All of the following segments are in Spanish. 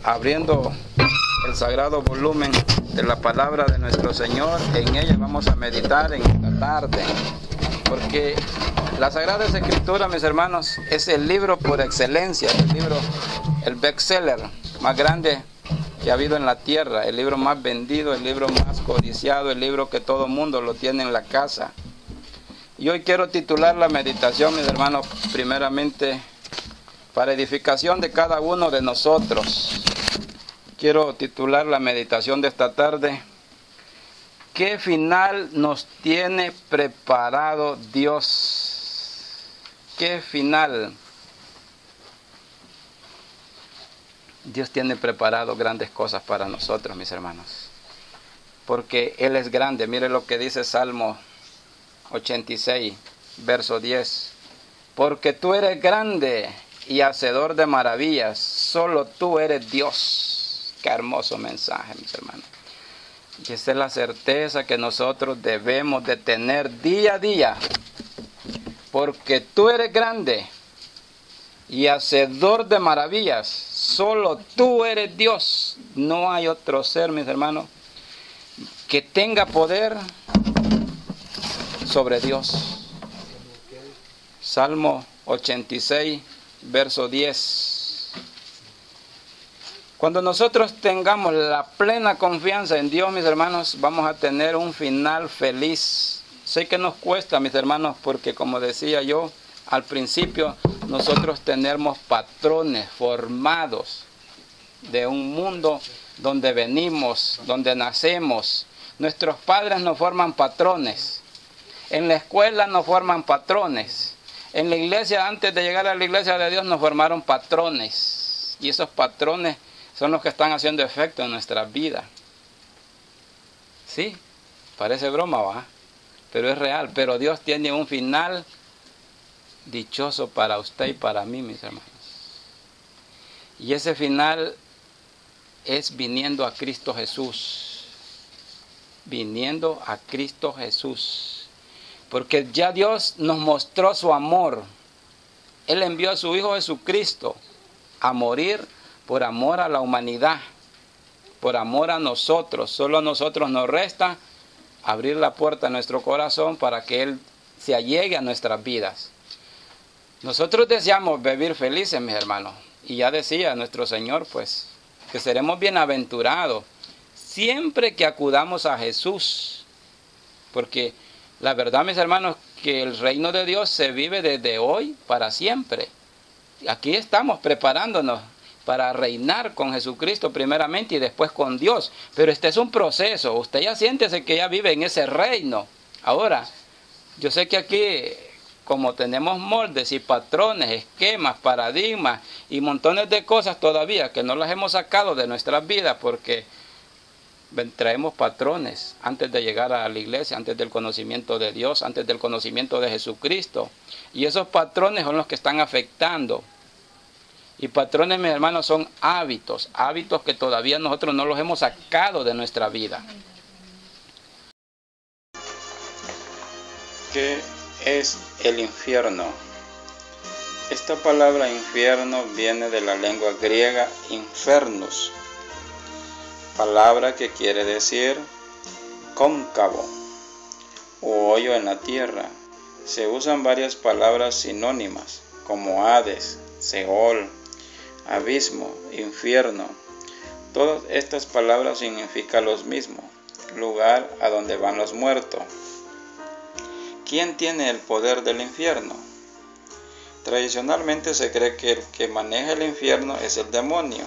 Abriendo el sagrado volumen de la palabra de nuestro Señor, en ella vamos a meditar en esta tarde, porque la Sagrada Escritura, mis hermanos, es el libro por excelencia, el bestseller más grande que ha habido en la tierra, el libro más vendido, el libro más codiciado, el libro que todo mundo lo tiene en la casa. Y hoy quiero titular la meditación, mis hermanos, primeramente para edificación de cada uno de nosotros. Quiero titular la meditación de esta tarde: ¿qué final nos tiene preparado Dios? ¿Qué final? Dios tiene preparado grandes cosas para nosotros, mis hermanos, porque Él es grande. Mire lo que dice Salmo 86, verso 10. Porque tú eres grande y hacedor de maravillas, solo tú eres Dios. Qué hermoso mensaje, mis hermanos. Y esa es la certeza que nosotros debemos de tener día a día. Porque tú eres grande y hacedor de maravillas, solo tú eres Dios. No hay otro ser, mis hermanos, que tenga poder sobre Dios. Salmo 86, verso 10. Cuando nosotros tengamos la plena confianza en Dios, mis hermanos, vamos a tener un final feliz. Sé que nos cuesta, mis hermanos, porque como decía yo al principio, nosotros tenemos patrones formados de un mundo donde venimos, donde nacemos. Nuestros padres nos forman patrones. En la escuela nos forman patrones. En la iglesia, antes de llegar a la iglesia de Dios, nos formaron patrones. Y esos patrones son los que están haciendo efecto en nuestra vida. Sí, parece broma, ¿va? Pero es real. Pero Dios tiene un final dichoso para usted y para mí, mis hermanos. Y ese final es viniendo a Cristo Jesús. Viniendo a Cristo Jesús. Porque ya Dios nos mostró su amor. Él envió a su Hijo Jesucristo a morir por amor a la humanidad, por amor a nosotros. Solo a nosotros nos resta abrir la puerta a nuestro corazón para que Él se allegue a nuestras vidas. Nosotros deseamos vivir felices, mis hermanos. Y ya decía nuestro Señor, pues, que seremos bienaventurados siempre que acudamos a Jesús. Porque la verdad, mis hermanos, que el reino de Dios se vive desde hoy para siempre. Aquí estamos preparándonos para reinar con Jesucristo primeramente y después con Dios. Pero este es un proceso. Usted ya siéntese que ya vive en ese reino. Ahora, yo sé que aquí, como tenemos moldes y patrones, esquemas, paradigmas y montones de cosas todavía que no las hemos sacado de nuestras vidas porque traemos patrones antes de llegar a la iglesia, antes del conocimiento de Dios, antes del conocimiento de Jesucristo. Y esos patrones son los que están afectando. Y patrones, mis hermanos, son hábitos que todavía nosotros no los hemos sacado de nuestra vida. ¿Qué es el infierno? Esta palabra infierno viene de la lengua griega infernus, palabra que quiere decir cóncavo o hoyo en la tierra. Se usan varias palabras sinónimas como Hades, Seol, abismo, infierno. Todas estas palabras significan lo mismo: lugar a donde van los muertos. ¿Quién tiene el poder del infierno? Tradicionalmente se cree que el que maneja el infierno es el demonio,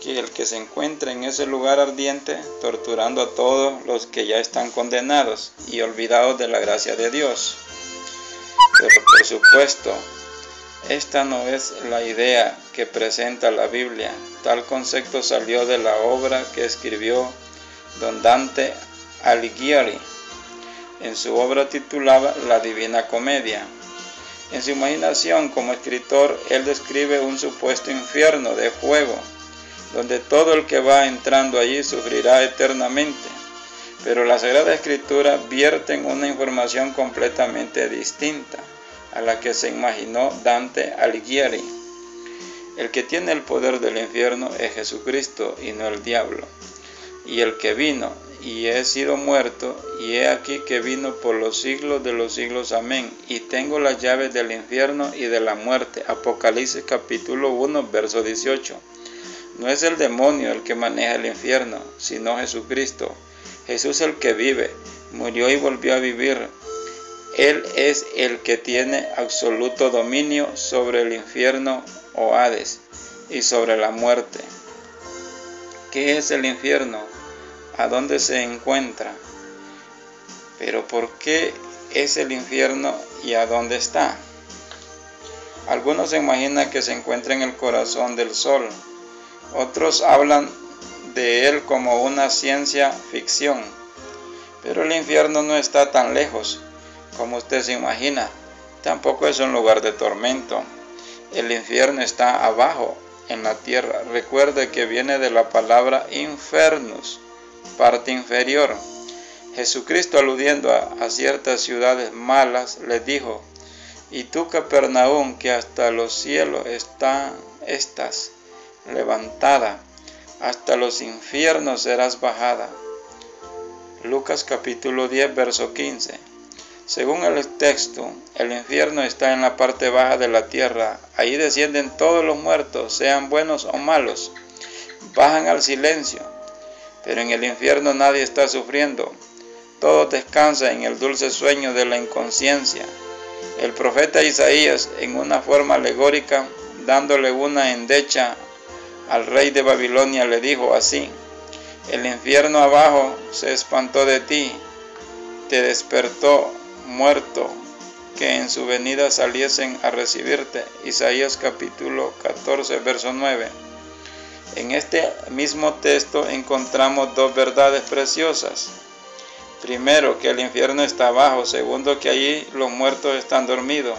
que el que se encuentra en ese lugar ardiente torturando a todos los que ya están condenados y olvidados de la gracia de Dios. Pero por supuesto, esta no es la idea que presenta la Biblia. Tal concepto salió de la obra que escribió don Dante Alighieri en su obra titulada La Divina Comedia. En su imaginación como escritor, él describe un supuesto infierno de fuego, donde todo el que va entrando allí sufrirá eternamente. Pero la Sagrada Escritura vierte en una información completamente distinta a la que se imaginó Dante Alighieri. El que tiene el poder del infierno es Jesucristo y no el diablo. Y el que vino y he sido muerto, y he aquí que vino por los siglos de los siglos. Amén. Y tengo las llaves del infierno y de la muerte. Apocalipsis capítulo 1, verso 18. No es el demonio el que maneja el infierno, sino Jesucristo. Jesús el que vive, murió y volvió a vivir. Él es el que tiene absoluto dominio sobre el infierno o Hades y sobre la muerte. ¿Qué es el infierno? ¿A dónde se encuentra? Pero ¿por qué es el infierno y a dónde está? Algunos se imaginan que se encuentra en el corazón del sol. Otros hablan de él como una ciencia ficción. Pero el infierno no está tan lejos como usted se imagina. Tampoco es un lugar de tormento. El infierno está abajo, en la tierra. Recuerde que viene de la palabra infernus, parte inferior. Jesucristo, aludiendo a ciertas ciudades malas, les dijo: y tú, Capernaum, que hasta los cielos estás levantada, hasta los infiernos serás bajada. Lucas capítulo 10, verso 15. Según el texto, el infierno está en la parte baja de la tierra. Ahí descienden todos los muertos, sean buenos o malos. Bajan al silencio. Pero en el infierno nadie está sufriendo. Todos descansan en el dulce sueño de la inconsciencia. El profeta Isaías, en una forma alegórica, dándole una endecha al rey de Babilonia, le dijo así: el infierno abajo se espantó de ti, te despertó muerto, que en su venida saliesen a recibirte. Isaías capítulo 14, verso 9. En este mismo texto encontramos dos verdades preciosas. Primero, que el infierno está abajo. Segundo, que allí los muertos están dormidos.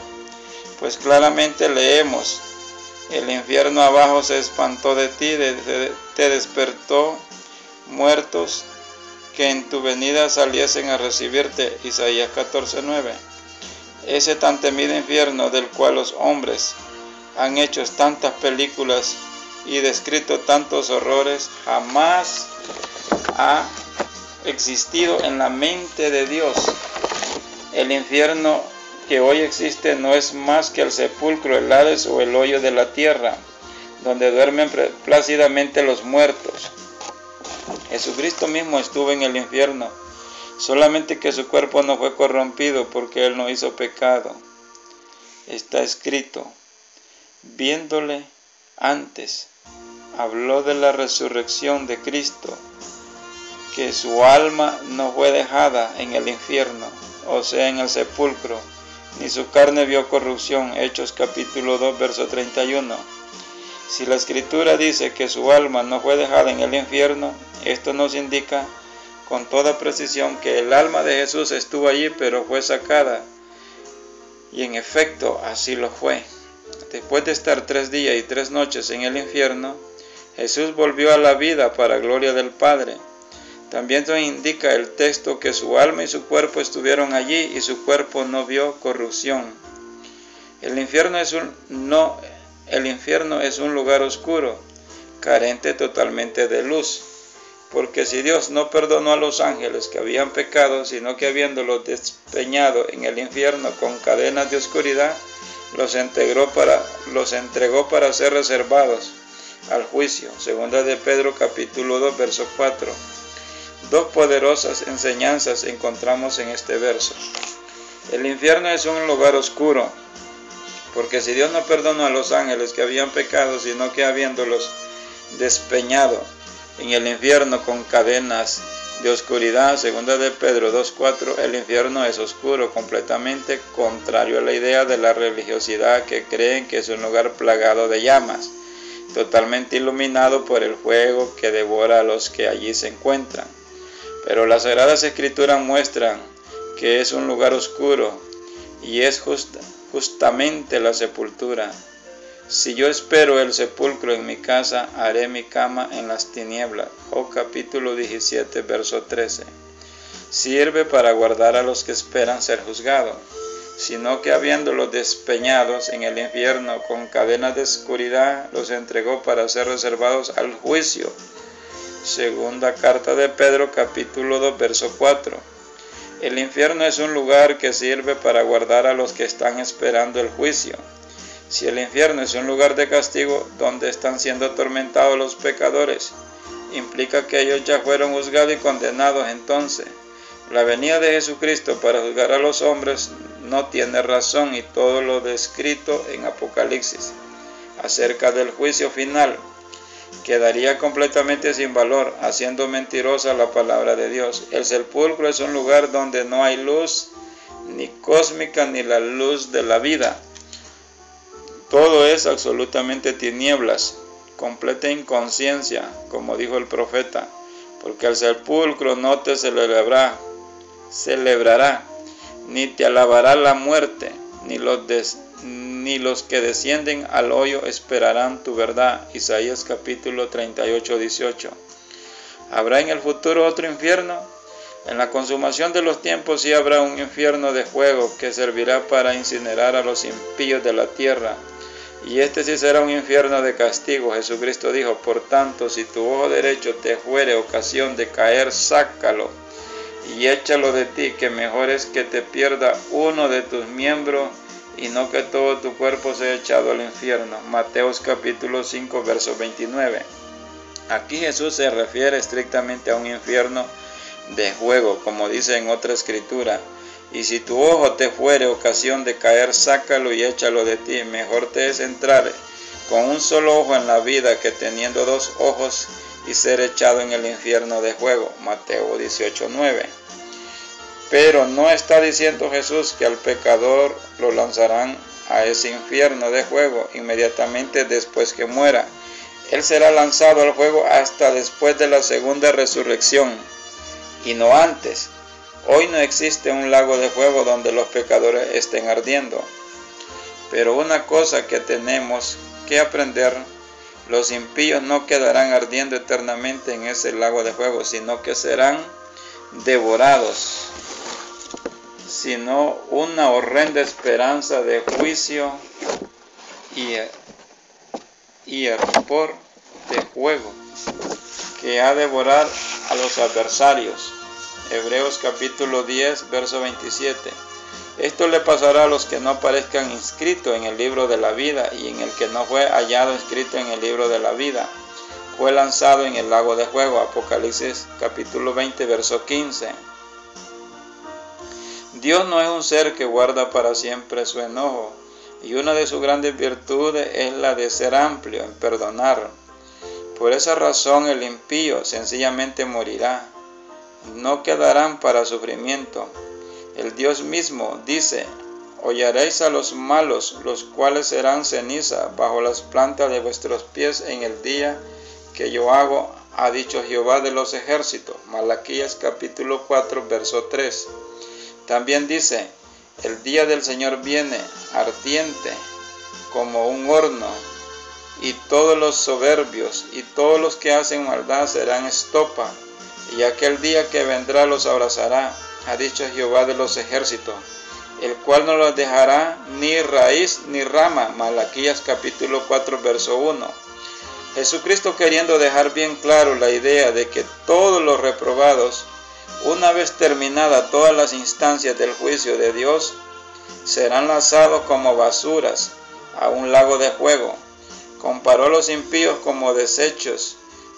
Pues claramente leemos: el infierno abajo se espantó de ti, te despertó muertos, que en tu venida saliesen a recibirte. Isaías 14:9. Ese tan temido infierno del cual los hombres han hecho tantas películas y descrito tantos horrores, jamás ha existido en la mente de Dios. El infierno que hoy existe no es más que el sepulcro, el Hades o el hoyo de la tierra, donde duermen plácidamente los muertos. Jesucristo mismo estuvo en el infierno, solamente que su cuerpo no fue corrompido porque él no hizo pecado. Está escrito: viéndole antes, habló de la resurrección de Cristo, que su alma no fue dejada en el infierno, o sea, en el sepulcro, ni su carne vio corrupción. Hechos capítulo 2, verso 31. Si la Escritura dice que su alma no fue dejada en el infierno, esto nos indica con toda precisión que el alma de Jesús estuvo allí, pero fue sacada. Y en efecto, así lo fue. Después de estar 3 días y 3 noches en el infierno, Jesús volvió a la vida para gloria del Padre. También nos indica el texto que su alma y su cuerpo estuvieron allí y su cuerpo no vio corrupción. El infierno es un lugar oscuro, carente totalmente de luz, porque si Dios no perdonó a los ángeles que habían pecado, sino que habiéndolos despeñado en el infierno con cadenas de oscuridad, los entregó para ser reservados al juicio. Segunda de Pedro capítulo 2, verso 4. Dos poderosas enseñanzas encontramos en este verso. El infierno es un lugar oscuro, porque si Dios no perdonó a los ángeles que habían pecado, sino que habiéndolos despeñado en el infierno con cadenas de oscuridad, segunda de Pedro 2:4, el infierno es oscuro, completamente contrario a la idea de la religiosidad que creen que es un lugar plagado de llamas, totalmente iluminado por el fuego que devora a los que allí se encuentran. Pero las Sagradas Escrituras muestran que es un lugar oscuro y es justamente la sepultura. Si yo espero el sepulcro en mi casa, haré mi cama en las tinieblas. Job capítulo 17, verso 13. Sirve para guardar a los que esperan ser juzgados. sino que habiéndolos despeñados en el infierno con cadenas de oscuridad, los entregó para ser reservados al juicio. Segunda carta de Pedro, capítulo 2, verso 4. El infierno es un lugar que sirve para guardar a los que están esperando el juicio. Si el infierno es un lugar de castigo donde están siendo atormentados los pecadores, implica que ellos ya fueron juzgados y condenados. Entonces, la venida de Jesucristo para juzgar a los hombres no tiene razón, y todo lo descrito en Apocalipsis acerca del juicio final quedaría completamente sin valor, haciendo mentirosa la palabra de Dios. El sepulcro es un lugar donde no hay luz ni cósmica ni la luz de la vida. Todo es absolutamente tinieblas, completa inconsciencia, como dijo el profeta, porque el sepulcro no te celebrará, ni te alabará la muerte, ni los que descienden al hoyo esperarán tu verdad. Isaías capítulo 38, 18. ¿Habrá en el futuro otro infierno? En la consumación de los tiempos sí habrá un infierno de fuego que servirá para incinerar a los impíos de la tierra. Y este sí será un infierno de castigo. Jesucristo dijo: por tanto, si tu ojo derecho te fuere ocasión de caer, sácalo y échalo de ti, que mejor es que te pierda uno de tus miembros y no que todo tu cuerpo sea echado al infierno. Mateos capítulo 5, verso 29. Aquí Jesús se refiere estrictamente a un infierno de fuego, como dice en otra escritura: y si tu ojo te fuere ocasión de caer, sácalo y échalo de ti. Mejor te es entrar con un solo ojo en la vida que teniendo dos ojos y ser echado en el infierno de fuego. Mateo 18, 9. Pero no está diciendo Jesús que al pecador lo lanzarán a ese infierno de fuego inmediatamente después que muera. Él será lanzado al fuego hasta después de la segunda resurrección, y no antes. Hoy no existe un lago de fuego donde los pecadores estén ardiendo. Pero una cosa que tenemos que aprender: los impíos no quedarán ardiendo eternamente en ese lago de fuego, sino que serán devorados, sino una horrenda esperanza de juicio y hervor de fuego que ha de devorar a los adversarios. Hebreos capítulo 10, verso 27. Esto le pasará a los que no aparezcan inscritos en el libro de la vida, y en el que no fue hallado inscrito en el libro de la vida fue lanzado en el lago de fuego. Apocalipsis capítulo 20, verso 15. Dios no es un ser que guarda para siempre su enojo, y una de sus grandes virtudes es la de ser amplio en perdonar. Por esa razón el impío sencillamente morirá, no quedarán para sufrimiento. El Dios mismo dice: hollaréis a los malos, los cuales serán ceniza bajo las plantas de vuestros pies en el día que yo hago, ha dicho Jehová de los ejércitos. Malaquías capítulo 4, verso 3. También dice: el día del Señor viene ardiente como un horno, y todos los soberbios y todos los que hacen maldad serán estopa, y aquel día que vendrá los abrazará, ha dicho Jehová de los ejércitos, el cual no los dejará ni raíz ni rama. Malaquías capítulo 4, verso 1. Jesucristo, queriendo dejar bien claro la idea de que todos los reprobados, una vez terminada todas las instancias del juicio de Dios, serán lanzados como basuras a un lago de fuego, comparó a los impíos como desechos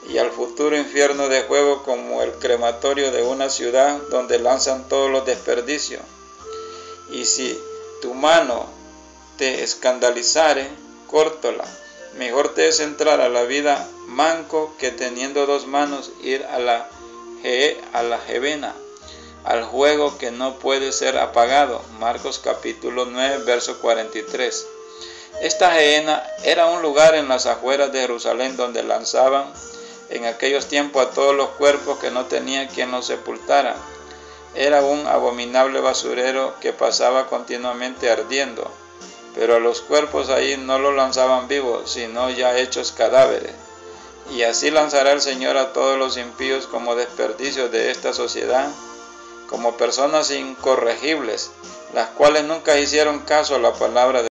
y al futuro infierno de fuego como el crematorio de una ciudad donde lanzan todos los desperdicios. Y si tu mano te escandalizare, córtala. Mejor te es entrar a la vida manco que teniendo dos manos ir a la Gehenna, al fuego que no puede ser apagado. Marcos capítulo 9, verso 43. Esta Gehenna era un lugar en las afueras de Jerusalén donde lanzaban en aquellos tiempos a todos los cuerpos que no tenía quien los sepultara. Era un abominable basurero que pasaba continuamente ardiendo, pero a los cuerpos ahí no los lanzaban vivos, sino ya hechos cadáveres. Y así lanzará el Señor a todos los impíos como desperdicio de esta sociedad, como personas incorregibles, las cuales nunca hicieron caso a la palabra de